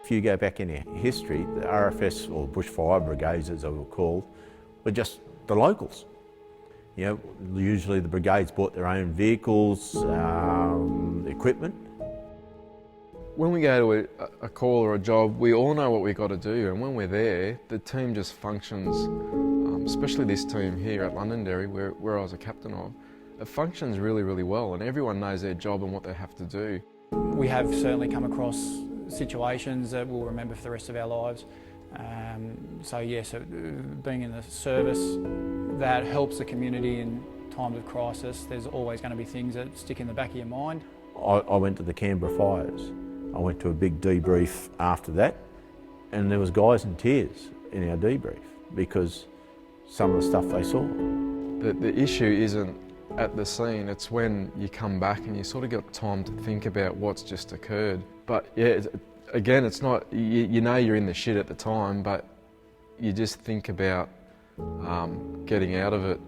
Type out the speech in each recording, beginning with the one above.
If you go back in history, the RFS, or bushfire brigades as they were called, were just the locals. You know, usually the brigades bought their own vehicles, equipment. When we go to a call or a job, we all know what we've got to do, and when we're there, the team just functions, especially this team here at Londonderry, where I was a captain of, it functions really, really well, and everyone knows their job and what they have to do. We have certainly come across situations that we'll remember for the rest of our lives. So yes, being in the service that helps the community in times of crisis, there's always going to be things that stick in the back of your mind. I went to the Canberra fires. I went to a big debrief after that, and there was guys in tears in our debrief because some of the stuff they saw. The issue isn't at the scene, it's when you come back and you sort of got time to think about what's just occurred. But yeah, again, it's not, you know you're in the shit at the time, but you just think about getting out of it.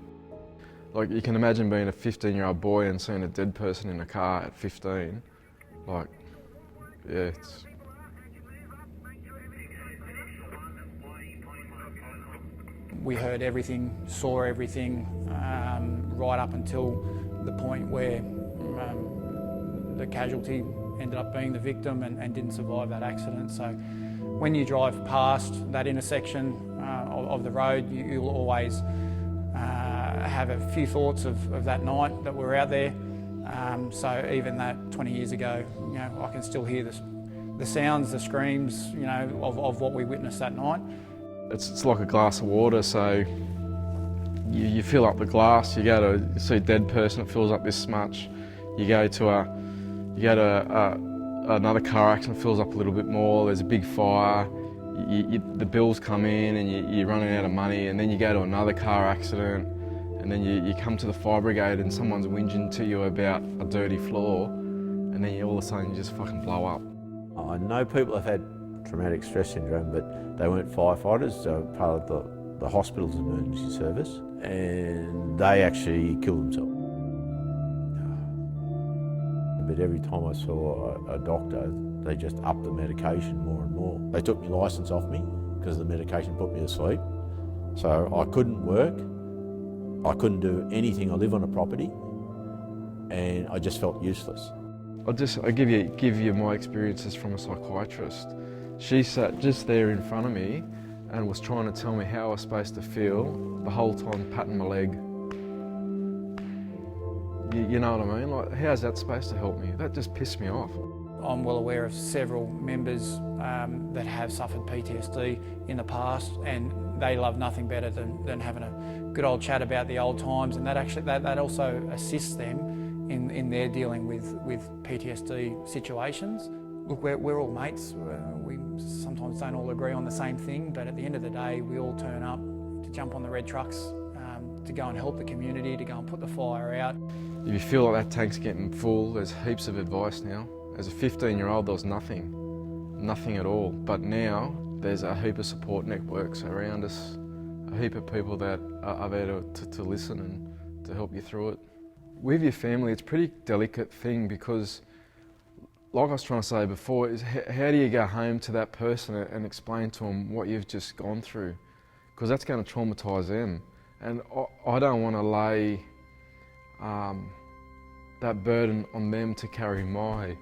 Like, you can imagine being a 15-year-old boy and seeing a dead person in a car at 15. Like, yeah, it's... We heard everything, saw everything, right up until the point where the casualty ended up being the victim and didn't survive that accident. So when you drive past that intersection of the road, you'll always have a few thoughts of that night that we're out there. So even that 20 years ago, you know, I can still hear the sounds, the screams, you know, of what we witnessed that night. It's like a glass of water, so you fill up the glass, you go to see a dead person, it fills up this much. You go to another car accident, it fills up a little bit more, there's a big fire, the bills come in and you're running out of money, and then you go to another car accident, and then you come to the fire brigade and someone's whinging to you about a dirty floor, and then all of a sudden you just fucking blow up. I know people have had traumatic stress syndrome, but they weren't firefighters, they were part of the hospital's emergency service, and they actually killed themselves. But every time I saw a doctor, they just upped the medication more and more. They took my licence off me because the medication put me to sleep. So I couldn't work, I couldn't do anything. I live on a property, and I just felt useless. I'll give you my experiences from a psychiatrist. She sat just there in front of me and was trying to tell me how I was supposed to feel, the whole time patting my leg. You know what I mean? Like, how's that supposed to help me? That just pissed me off. I'm well aware of several members that have suffered PTSD in the past, and they love nothing better than having a good old chat about the old times, and that also assists them in their dealing with PTSD situations. Look, we're all mates. We sometimes don't all agree on the same thing, but at the end of the day, we all turn up to jump on the red trucks, to go and help the community, to go and put the fire out. If you feel like that tank's getting full, there's heaps of advice now. As a 15-year-old, there was nothing at all. But now, there's a heap of support networks around us, a heap of people that are there to listen and to help you through it. With your family, it's a pretty delicate thing because, like I was trying to say before, is how do you go home to that person and explain to them what you've just gone through? Because that's going to traumatise them. And I don't want to lay that burden on them to carry my